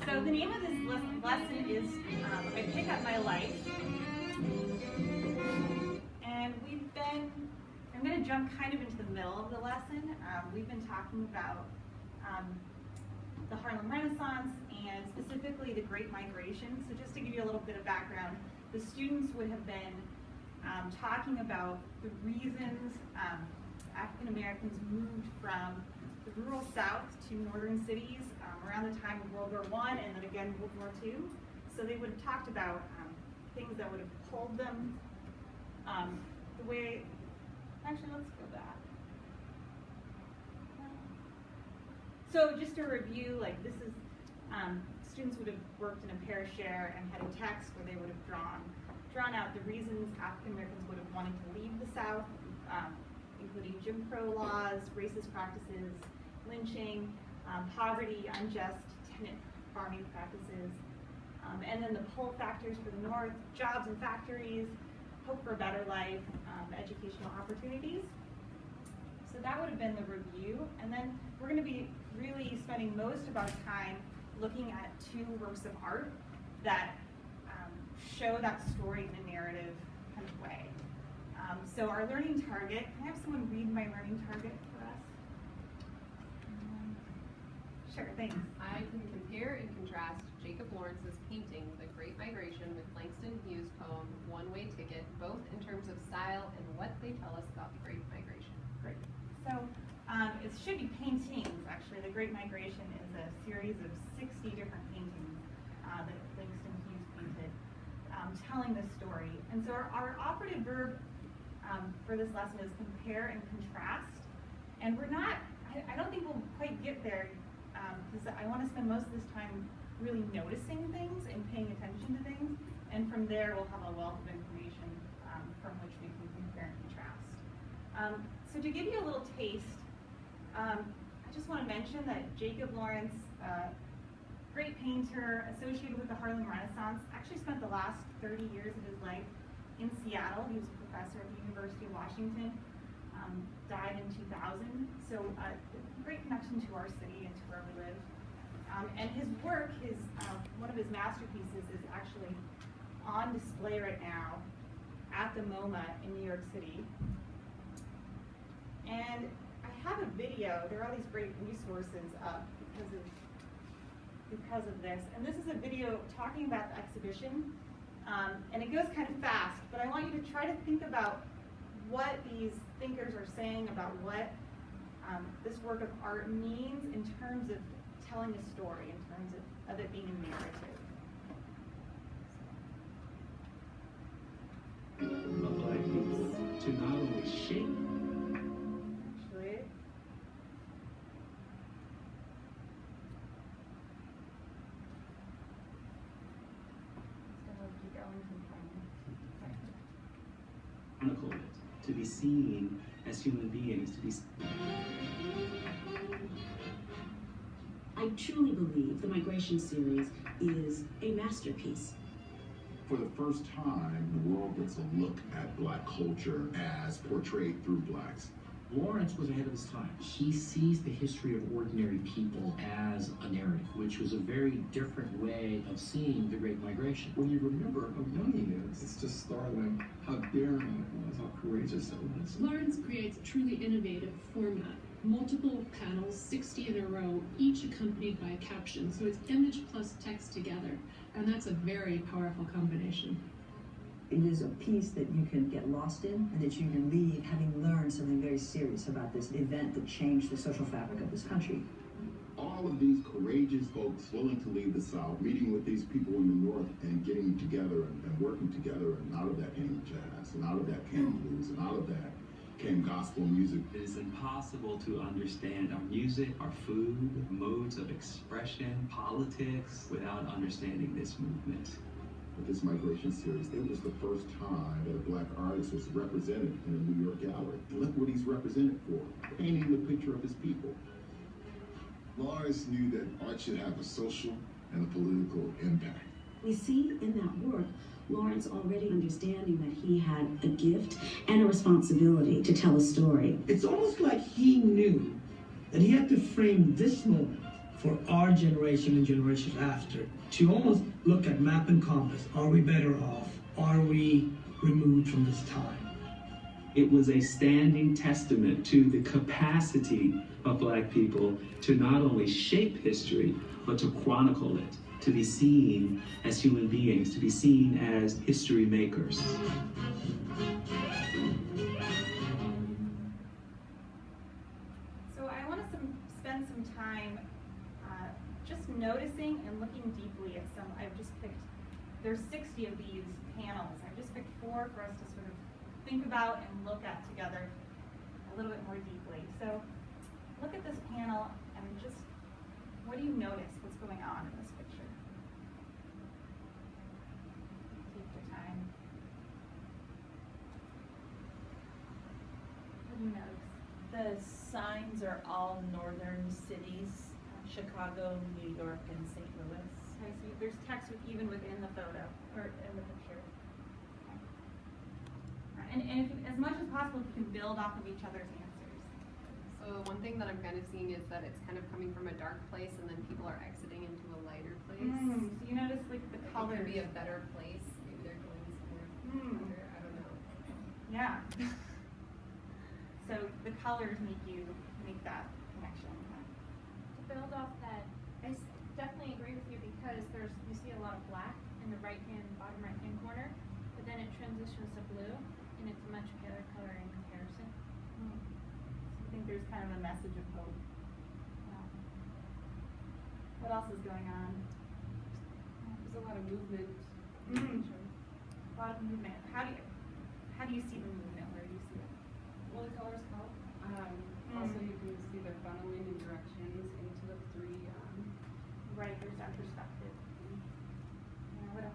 So the name of this lesson is I Pick Up My Life. And I'm going to jump kind of into the middle of the lesson. We've been talking about the Harlem Renaissance and specifically the Great Migration. So just to give you a little bit of background, the students would have been talking about the reasons African Americans moved from the rural South to northern cities around the time of World War I and then again World War II. So they would have talked about things that would have pulled them the way, actually let's go back. So just to review, like this is, students would have worked in a pair share and had a text where they would have drawn out the reasons African Americans would have wanted to leave the South, including Jim Crow laws, racist practices, lynching, poverty, unjust tenant farming practices, and then the pull factors for the North, jobs and factories, hope for a better life, educational opportunities. So that would have been the review, and then we're going to be really spending most of our time looking at two works of art that show that story in a narrative kind of way. So our learning target, can I have someone read my learning target for us? Sure, thanks. I can compare and contrast Jacob Lawrence's painting, The Great Migration, with Langston Hughes' poem, One Way Ticket, both in terms of style and what they tell us about the Great Migration. Great. So it should be paintings, actually. The Great Migration is a series of 60 different paintings that Langston Hughes painted, telling this story. And so our operative verb for this lesson is compare and contrast. And we're not, I don't think we'll quite get there because I want to spend most of this time really noticing things and paying attention to things. And from there, we'll have a wealth of information from which we can compare and contrast. So to give you a little taste, I just want to mention that Jacob Lawrence, great painter associated with the Harlem Renaissance, actually spent the last 30 years of his life in Seattle. He was a professor at the University of Washington, died in 2000. So great connection to our city and to where we live. And his work, one of his masterpieces is actually on display right now at the MoMA in New York City. And I have a video. There are all these great resources up because of this. And this is a video talking about the exhibition. And it goes kind of fast, but I want you to try to think about what these thinkers are saying about what this work of art means in terms of telling a story, in terms of it being a narrative. Apply these to not only shape. Actually, keep going Chronicle it, to be seen as human beings, to be. I truly believe the Migration series is a masterpiece. For the first time, the world gets a look at Black culture as portrayed through Blacks. Lawrence was ahead of his time. He sees the history of ordinary people as a narrative, which was a very different way of seeing the Great Migration. When you remember how young he is, it's just startling how daring it was, how courageous it was. Lawrence creates a truly innovative format. Multiple panels, 60 in a row, each accompanied by a caption. So it's image plus text together, and that's a very powerful combination. It is a piece that you can get lost in and that you can leave having learned something very serious about this event that changed the social fabric of this country. All of these courageous folks willing to leave the South, meeting with these people in the North and getting together and working together, and out of that came jazz, and out of that came blues, and out of that came gospel music. It is impossible to understand our music, our food, modes of expression, politics, without understanding this movement. With this migration series, it was the first time that a Black artist was represented in a New York gallery. Look what he's represented for, painting the picture of his people. Lawrence knew that art should have a social and a political impact. We see in that work Lawrence already understanding that he had a gift and a responsibility to tell a story. It's almost like he knew that he had to frame this moment for our generation and generations after to almost look at map and compass. Are we better off? Are we removed from this time? It was a standing testament to the capacity of Black people to not only shape history, but to chronicle it, to be seen as human beings, to be seen as history makers. So I want to spend some time just noticing and looking deeply at some. I've just picked, there's 60 of these panels. I've just picked 4 for us to sort of think about and look at together a little bit more deeply. So look at this panel and just, what do you notice? What's going on in this picture? Take your time. What do you notice? The signs are all northern cities, Chicago, New York, and St. Louis. I see. There's text even within the photo, or in the picture. And if, as much as possible, you can build off of each other's answers. So one thing that I'm kind of seeing is that it's kind of coming from a dark place and then people are exiting into a lighter place. So you notice like the colors. It could be a better place. Maybe they're going somewhere better. I don't know. Yeah. So the colors make that connection. To build off that, I definitely agree with you because you see a lot of black in the bottom right hand corner, but then it transitions to blue, and it's a much paler color in comparison. So I think there's kind of a message of hope. What else is going on? There's a lot of movement. A lot of movement. How do you see the movement? Where do you see it? Well, the colors help. Also, you can see they're funneling in directions into the 3. Right, there's that perspective. Yeah, what else?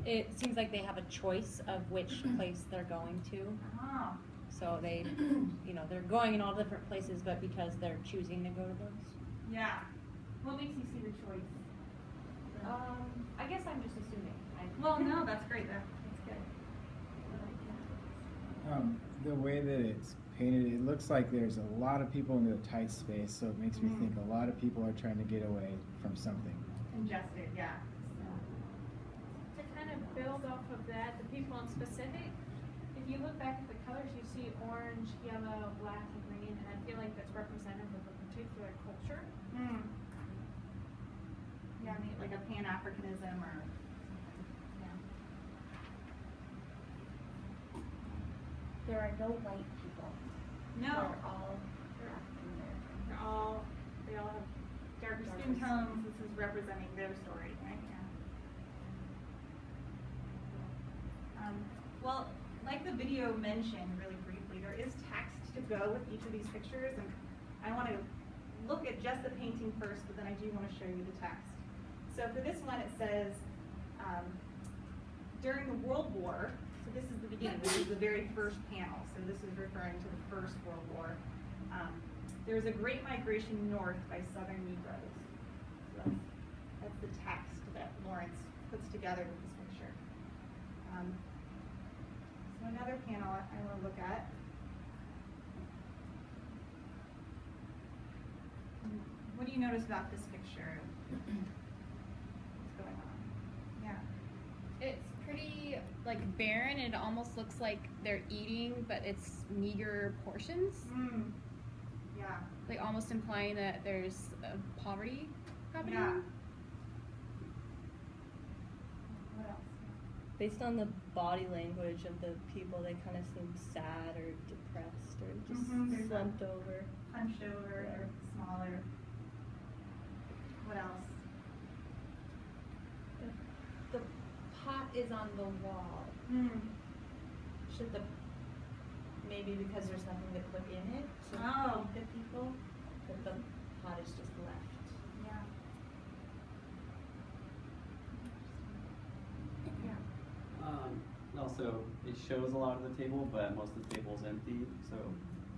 It seems like they have a choice of which place they're going to. Ah. So they, they're going in all different places, but because they're choosing to go to those. Yeah. What makes you see the choice? I guess I'm just assuming. Well, no, that's great. That's good. The way that it's painted, it looks like there's a lot of people in a tight space, so it makes me think a lot of people are trying to get away from something. Congested, yeah. To kind of build off of that, the people in specific, if you look back at the colors, you see orange, yellow, black, and green, and I feel like that's representative of a particular culture. Yeah, like a Pan-Africanism or yeah. There are no white people. No. They're African American. They all have darker skin tones. This is representing their story, right? Yeah. Well, like the video mentioned really briefly, there is text to go with each of these pictures, and I want to look at just the painting first, but then I do want to show you the text. So for this one, it says, during the World War, so this is the beginning, this is the very first panel, so this is referring to the First World War. There was a great migration north by Southern Negroes. So that's the text that Lawrence puts together with this picture. So another panel I want to look at. What do you notice about this picture? What's going on? Yeah. It's pretty barren. It almost looks like they're eating, but it's meager portions. Yeah. Like almost implying that there's poverty happening. Yeah. What else? Based on the body language of the people, they kind of seem sad or depressed or just slumped over. Hunched over or smaller. What else? The pot is on the wall. Should maybe because there's nothing to put in it to feed the people, but the pot is just left. Yeah. Also, it shows a lot of the table, but most of the table is empty. So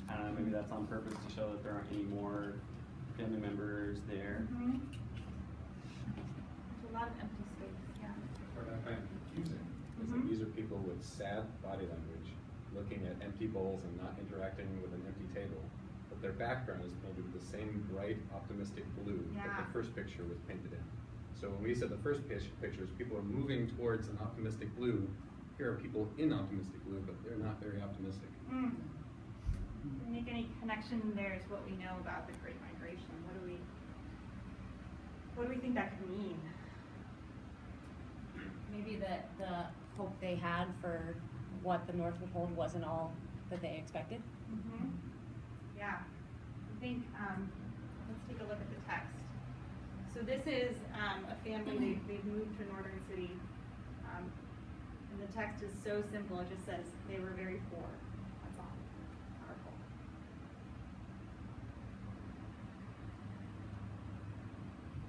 I don't know, maybe that's on purpose to show that there aren't any more family members there. There's a lot of empty space. Yeah. What I find confusing is that these are people with sad body language, looking at empty bowls and not interacting with an empty table. but their background is painted with the same bright, optimistic blue that Yeah. the first picture was painted in. So when we said the first pictures, people are moving towards an optimistic blue. Here are people in optimistic blue, but they're not very optimistic. Mm. Make any connection there to what we know about the Great Migration? What do we think that could mean? Maybe that the hope they had for what the North would hold wasn't all that they expected. Mm-hmm. Yeah. I think, let's take a look at the text. So this is a family, they've moved to a northern city. And the text is so simple, it just says they were very poor. That's all. Powerful.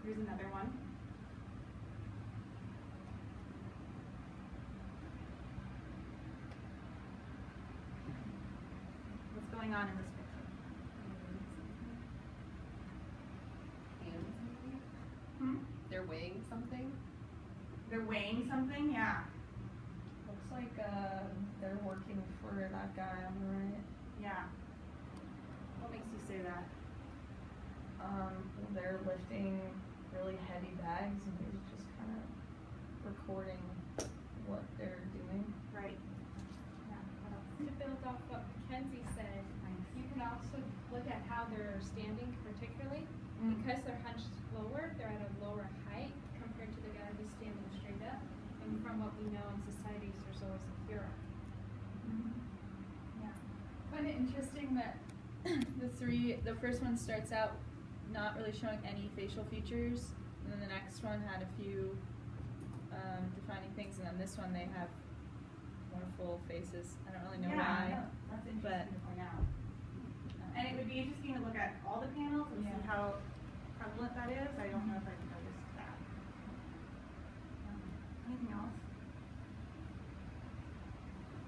Here's another one. What's going on in this picture? Hmm? They're weighing something? They're weighing something? Yeah. Looks like they're working for that guy on the right. Yeah. What makes you say that? They're lifting really heavy bags and he's just kind of recording what they're doing. Right. Yeah. What else? To build off what Mackenzie said, you can also look at how they're standing particularly. Because they're hunched lower, they're at a lower height compared to the guy who's standing straight up. And from what we know in societies, there's always a hero. Yeah. I find it interesting that the first one starts out not really showing any facial features, and then the next one had a few defining things, and then this one they have more full faces. I don't really know why. Yeah, that's interesting to point out. And it would be interesting to look at all the panels and see how prevalent that is. I don't know if I've noticed that. Anything else?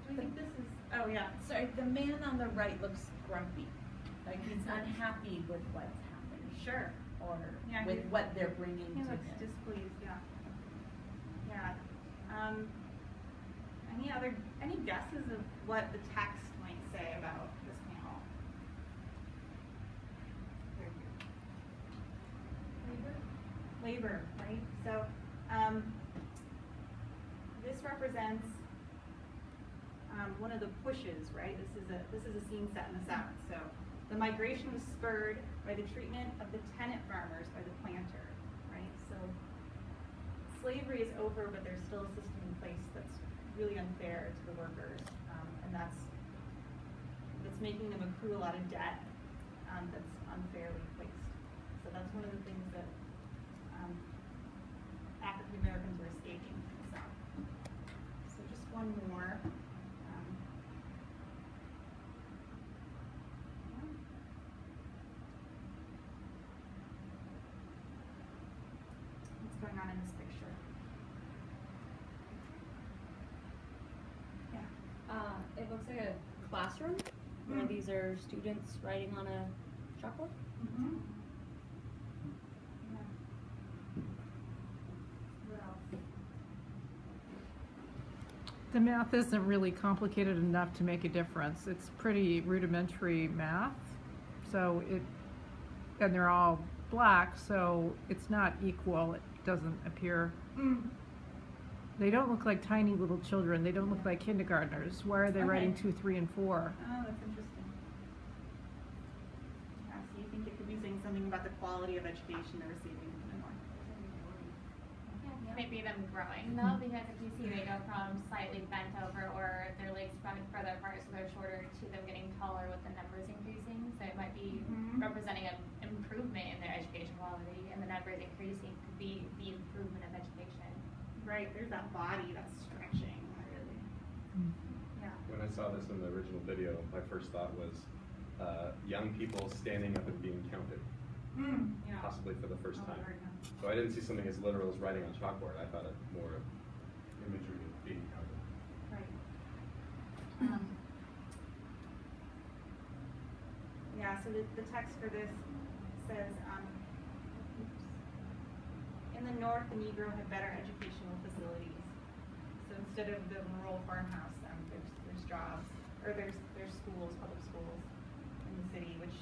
Do we think this is, oh yeah. Sorry, the man on the right looks grumpy. Like he's unhappy with what's happening. Sure. Or Yeah, with what they're bringing he to looks him. displeased, yeah. Yeah. Any guesses of what the text might say about this panel? Labor, right? So this represents one of the pushes, right? This is a scene set in the South. So the migration was spurred by the treatment of the tenant farmers by the planter, right? So slavery is over, but there's still a system in place that's really unfair to the workers, and that's making them accrue a lot of debt that's unfairly placed. So that's one of the things that African Americans were escaping from the South. So just one more. What's going on in this picture? Yeah. It looks like a classroom where these are students writing on a chalkboard. Mm-hmm. Yeah. What else? The math isn't really complicated enough to make a difference. It's pretty rudimentary math. So and they're all black, so it's not equal. It doesn't appear. They don't look like tiny little children. They don't look like kindergartners. Why are they writing 2, 3, and 4? Oh, that's interesting. Yeah, so you think it could be saying something about the quality of education they're receiving in the North? Maybe them growing though, because if you see they go from slightly bent over or their legs further apart so they're shorter to them getting taller with the numbers increasing. So it might be representing an improvement in their education quality, and the numbers increasing could be the improvement of education. Right, there's that body that's stretching, really. Yeah. When I saw this in the original video, my first thought was young people standing up and being counted, Yeah. possibly for the first time. Right, yeah. So I didn't see something as literal as writing on chalkboard. I thought it more of imagery of being counted. Right. Yeah, so the text for this says, in the North, the Negro had better educational facilities. So instead of the rural farmhouse, there's jobs, or there's schools, public schools in the city, which